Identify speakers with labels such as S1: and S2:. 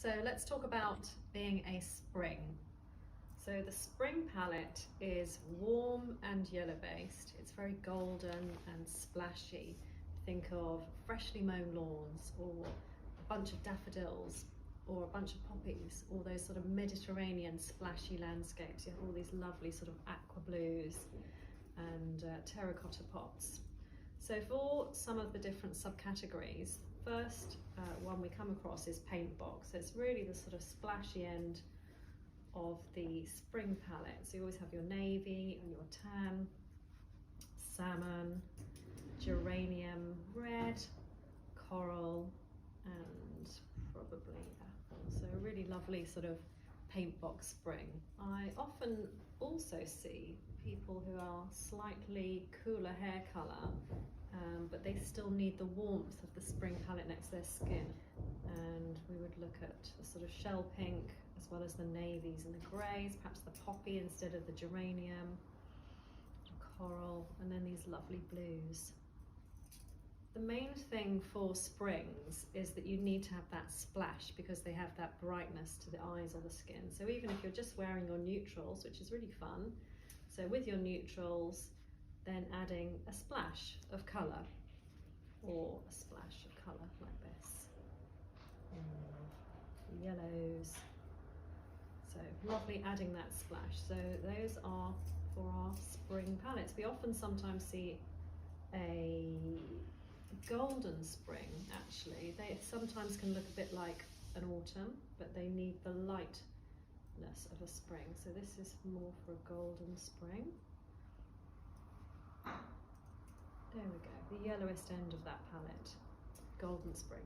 S1: So let's talk about being a spring. So the spring palette is warm and yellow based. It's very golden and splashy. Think of freshly mown lawns or a bunch of daffodils or a bunch of poppies, or those sort of Mediterranean splashy landscapes. You have all these lovely sort of aqua blues and terracotta pots. So for some of the different subcategories, first one we come across is Paintbox. So it's really the sort of splashy end of the spring palette. So you always have your navy and your tan, salmon, geranium red, coral, and probably apple. So a really lovely sort of Paintbox spring. I often also see people who are slightly cooler hair colour, but they still need the warmth of the spring palette next to their skin. And we would look at the sort of shell pink as well as the navies and the greys, perhaps the poppy instead of the geranium, coral, and then these lovely blues. The main thing for springs is that you need to have that splash because they have that brightness to the eyes or the skin. So even if you're just wearing your neutrals, which is really fun, so with your neutrals, then adding a splash of colour or a splash of colour like this. Yellows. So lovely adding that splash. So those are for our spring palettes. We often sometimes see a golden spring actually. They sometimes can look a bit like an autumn, but they need the lightness of a spring. So this is more for a golden spring. There we go, the yellowest end of that palette, golden spring.